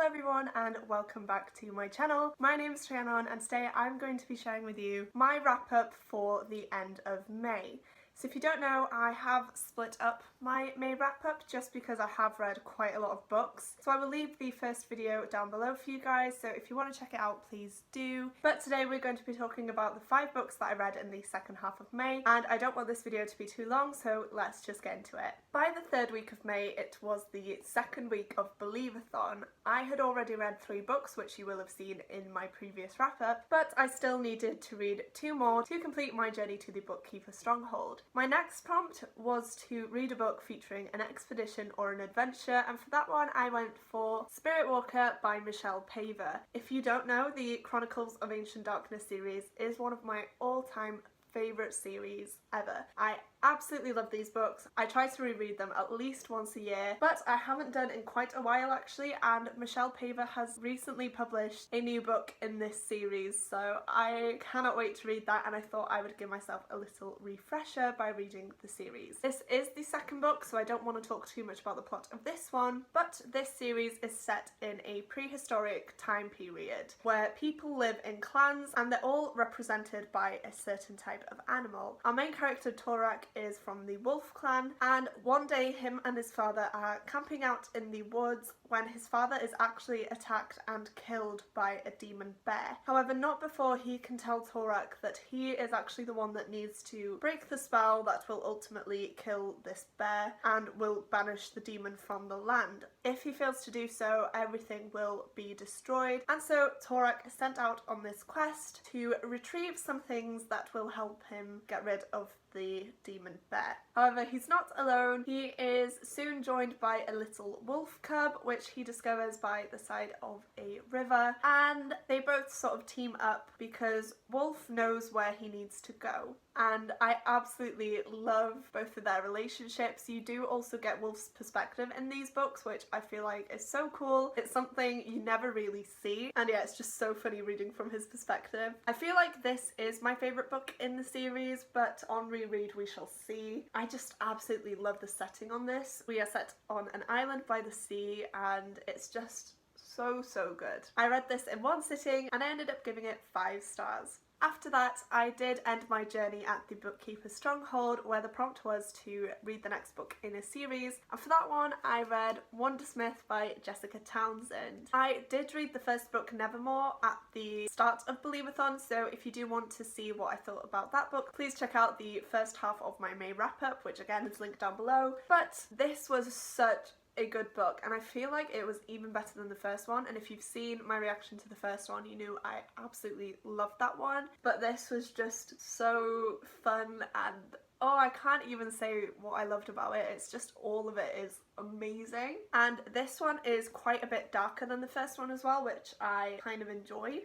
everyone and welcome back to my channel. My name is Raidathon and today I'm going to be sharing with you my wrap up for the end of May. So if you don't know, I have split up my May wrap up just because I have read quite a lot of books. So I will leave the first video down below for you guys, so if you want to check it out, please do. But today we're going to be talking about the 5 books that I read in the second half of May, and I don't want this video to be too long, so let's just get into it. By the third week of May, it was the second week of Believathon. I had already read 3 books, which you will have seen in my previous wrap up, but I still needed to read 2 more to complete my journey to the Bookkeeper Stronghold. My next prompt was to read a book featuring an expedition or an adventure, and for that one I went for Spirit Walker by Michelle Paver. If you don't know, the Chronicles of Ancient Darkness series is one of my all-time favourite series ever. I absolutely love these books. I try to reread them at least once a year, but I haven't done in quite a while actually, and Michelle Paver has recently published a new book in this series, so I cannot wait to read that, and I thought I would give myself a little refresher by reading the series. This is the second book, so I don't want to talk too much about the plot of this one, but this series is set in a prehistoric time period where people live in clans and they're all represented by a certain type of animal. Our main character Torak is from the wolf clan, and one day him and his father are camping out in the woods when his father is actually attacked and killed by a demon bear. However, not before he can tell Torak that he is actually the one that needs to break the spell that will ultimately kill this bear and will banish the demon from the land. If he fails to do so, everything will be destroyed, and so Torak is sent out on this quest to retrieve some things that will help him get rid of the demon bear. However, he's not alone. He is soon joined by a little wolf cub, which he discovers by the side of a river, and they both sort of team up because Wolf knows where he needs to go. And I absolutely love both of their relationships. You do also get Wolf's perspective in these books, which I feel like is so cool. It's something you never really see, and yeah, it's just so funny reading from his perspective. I feel like this is my favourite book in the series, but on reread we shall see. I just absolutely love the setting on this. We are set on an island by the sea, and it's just so good. I read this in one sitting and I ended up giving it 5 stars. After that, I did end my journey at the Bookkeeper Stronghold, where the prompt was to read the next book in a series, and for that one I read Wanda Smith by Jessica Townsend. I did read the first book, Nevermore, at the start of Believathon, so if you do want to see what I thought about that book, please check out the first half of my May wrap up, which again is linked down below. But this was such a good book, and I feel like it was even better than the first one, and if you've seen my reaction to the first one, you knew I absolutely loved that one. But this was just so fun, and oh, I can't even say what I loved about it. It's just, all of it is amazing. And this one is quite a bit darker than the first one as well, which I kind of enjoy.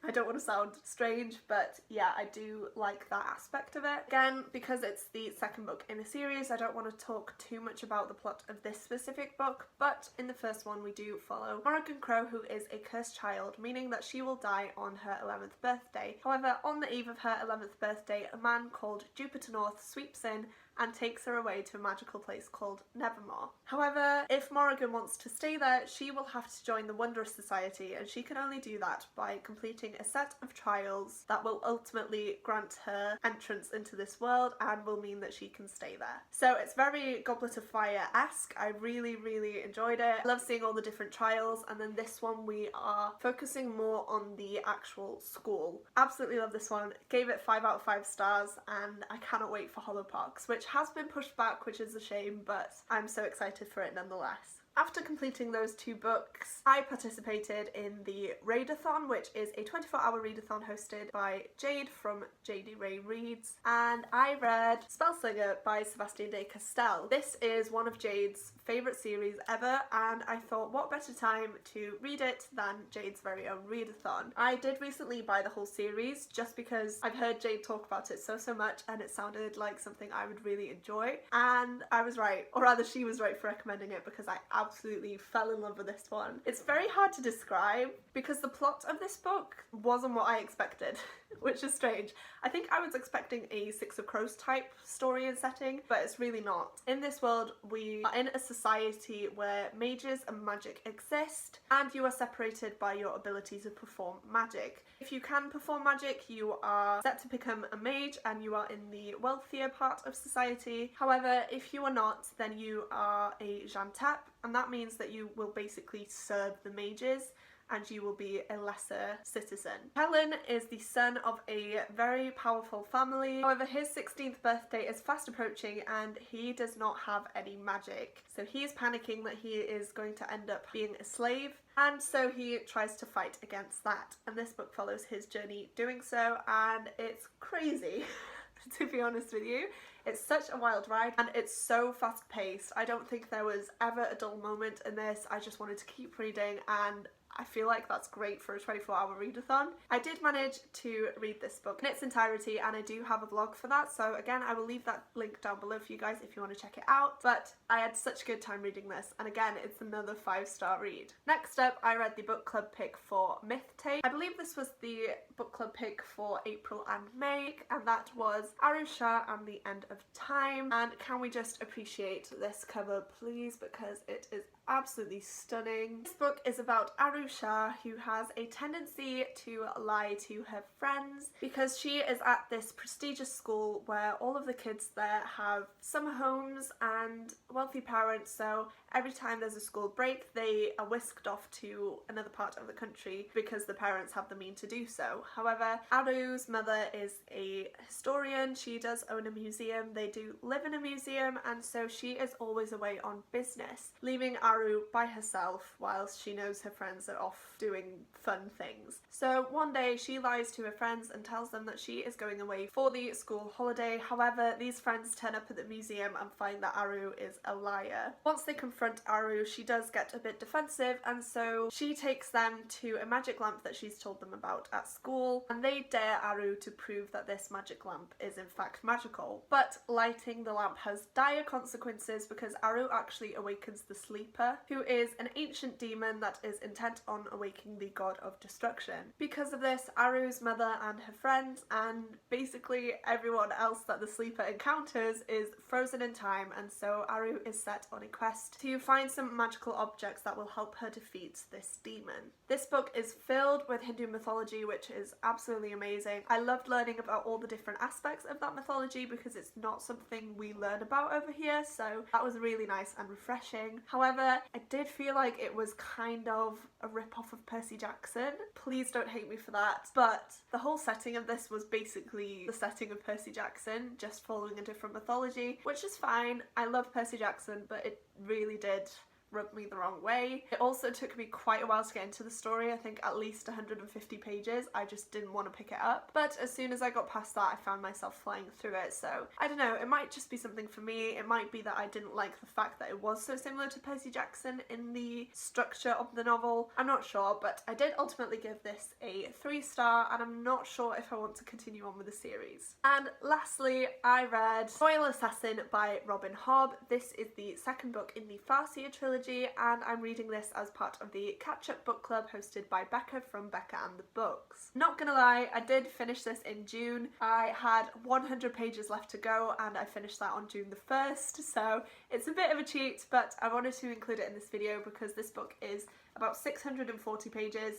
I don't want to sound strange, but yeah, I do like that aspect of it. Again, because it's the second book in a series, I don't want to talk too much about the plot of this specific book, but in the first one we do follow Morrigan Crow, who is a cursed child, meaning that she will die on her 11th birthday. However, on the eve of her 11th birthday, a man called Jupiter North sweeps in and takes her away to a magical place called Nevermore. However, if Morrigan wants to stay there, she will have to join the Wondrous Society, and she can only do that by completing a set of trials that will ultimately grant her entrance into this world and will mean that she can stay there. So it's very Goblet of Fire-esque. I really enjoyed it. I love seeing all the different trials, and then this one we are focusing more on the actual school. Absolutely love this one. Gave it 5 out of 5 stars, and I cannot wait for Hollow Parks, which has been pushed back, which is a shame, but I'm so excited for it nonetheless. After completing those 2 books, I participated in the Raidathon, which is a 24-hour readathon hosted by Jade from JD Ray Reads, and I read Spellslinger by Sebastian de Castell. This is one of Jade's favourite series ever, and I thought what better time to read it than Jade's very own readathon. I did recently buy the whole series just because I've heard Jade talk about it so much, and it sounded like something I would really enjoy, and I was right, or rather she was right for recommending it, because I absolutely fell in love with this one. It's very hard to describe because the plot of this book wasn't what I expected, which is strange. I think I was expecting a Six of Crows type story and setting, but it's really not. In this world, we are in a society where mages and magic exist, and you are separated by your ability to perform magic. If you can perform magic, you are set to become a mage and you are in the wealthier part of society. However, if you are not, then you are a Jantep, and that means that you will basically serve the mages and you will be a lesser citizen. Helen is the son of a very powerful family. However, his 16th birthday is fast approaching and he does not have any magic. So he is panicking that he is going to end up being a slave, and so he tries to fight against that. And this book follows his journey doing so, and it's crazy. To be honest with you, it's such a wild ride and it's so fast paced. I don't think there was ever a dull moment in this. I just wanted to keep reading, and I feel like that's great for a 24-hour readathon. I did manage to read this book in its entirety, and I do have a vlog for that, so again I will leave that link down below for you guys if you want to check it out. But I had such a good time reading this, and again it's another 5-star read. Next up, I read the book club pick for MythTake. I believe this was the book club pick for April and May, and that was Arusha and the End of Time. And can we just appreciate this cover please, because it is absolutely stunning. This book is about Arusha, who has a tendency to lie to her friends because she is at this prestigious school where all of the kids there have summer homes and wealthy parents, so every time there's a school break they are whisked off to another part of the country because the parents have the means to do so. However, Aru's mother is a historian, she does own a museum, they do live in a museum, and so she is always away on business, leaving Aru by herself whilst she knows her friends are off doing fun things. So one day she lies to her friends and tells them that she is going away for the school holiday. However, these friends turn up at the museum and find that Aru is a liar. Once they confront Aru, she does get a bit defensive, and so she takes them to a magic lamp that she's told them about at school, and they dare Aru to prove that this magic lamp is in fact magical. But lighting the lamp has dire consequences because Aru actually awakens the sleeper, who is an ancient demon that is intent on awakening the god of destruction. Because of this, Aru's mother and her friends and basically everyone else that the sleeper encounters is frozen in time, and so Aru is set on a quest to find some magical objects that will help her defeat this demon. This book is filled with Hindu mythology, which is absolutely amazing. I loved learning about all the different aspects of that mythology because it's not something we learn about over here, so that was really nice and refreshing. However, I did feel like it was kind of a rip-off of Percy Jackson. Please don't hate me for that, but the whole setting of this was basically the setting of Percy Jackson, just following a different mythology, which is fine. I love Percy Jackson, but it really did rubbed me the wrong way. It also took me quite a while to get into the story, I think at least 150 pages. I just didn't want to pick it up, but as soon as I got past that I found myself flying through it, so I don't know, it might just be something for me. It might be that I didn't like the fact that it was so similar to Percy Jackson in the structure of the novel. I'm not sure, but I did ultimately give this a 3-star, and I'm not sure if I want to continue on with the series. And lastly, I read Royal Assassin by Robin Hobb. This is the second book in the Farseer trilogy, and I'm reading this as part of the catch-up book club hosted by Becca from Becca and the Books. Not gonna lie, I did finish this in June. I had 100 pages left to go and I finished that on June the 1st, so it's a bit of a cheat, but I wanted to include it in this video because this book is about 640 pages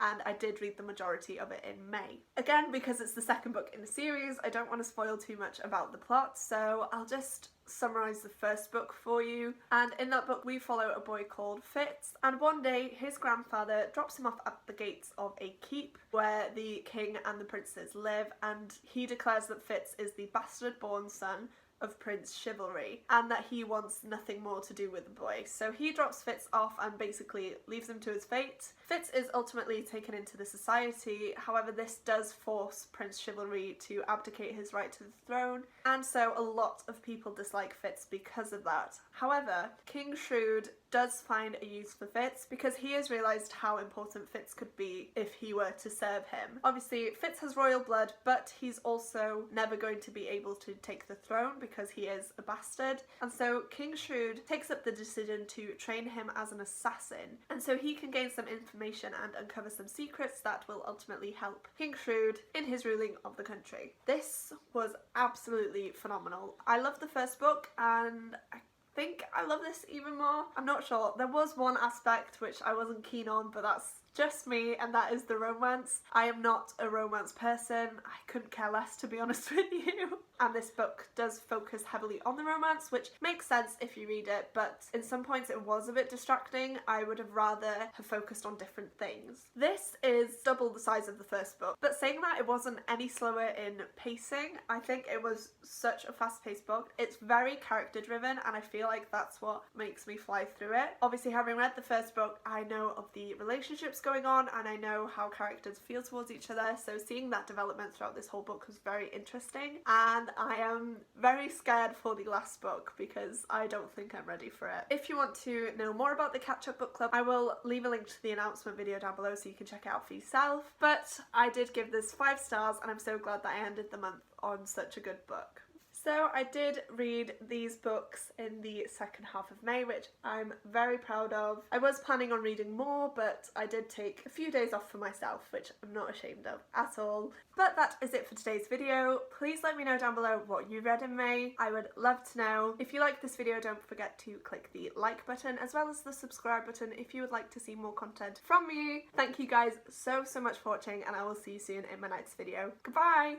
and I did read the majority of it in May. Again, because it's the second book in the series, I don't want to spoil too much about the plot, so I'll just summarise the first book for you. And in that book we follow a boy called Fitz, and one day his grandfather drops him off at the gates of a keep where the king and the princes live, and he declares that Fitz is the bastard born son of Prince Chivalry and that he wants nothing more to do with the boy. So he drops Fitz off and basically leaves him to his fate. Fitz is ultimately taken into the society, however this does force Prince Chivalry to abdicate his right to the throne, and so a lot of people dislike Fitz because of that. However, King Shrewd does find a use for Fitz because he has realised how important Fitz could be if he were to serve him. Obviously, Fitz has royal blood, but he's also never going to be able to take the throne because he is a bastard. And so King Shrewd takes up the decision to train him as an assassin, and so he can gain some information and uncover some secrets that will ultimately help King Shrewd in his ruling of the country. This was absolutely phenomenal. I love the first book, and I think I love this even more. I'm not sure. There was one aspect which I wasn't keen on, but that's just me, and that is the romance. I am not a romance person. I couldn't care less, to be honest with you. And this book does focus heavily on the romance, which makes sense if you read it, but in some points it was a bit distracting. I would have rather have focused on different things. This is double the size of the first book, but saying that, it wasn't any slower in pacing. I think it was such a fast-paced book. It's very character driven, and I feel like that's what makes me fly through it. Obviously, having read the first book, I know of the relationships going on, and I know how characters feel towards each other, so seeing that development throughout this whole book was very interesting, and I am very scared for the last book because I don't think I'm ready for it. If you want to know more about the catch-up book club, I will leave a link to the announcement video down below so you can check it out for yourself, but I did give this 5 stars, and I'm so glad that I ended the month on such a good book. So I did read these books in the second half of May, which I'm very proud of. I was planning on reading more, but I did take a few days off for myself, which I'm not ashamed of at all. But that is it for today's video. Please let me know down below what you read in May. I would love to know. If you like this video, don't forget to click the like button as well as the subscribe button if you would like to see more content from me. Thank you guys so much for watching, and I will see you soon in my next video. Goodbye!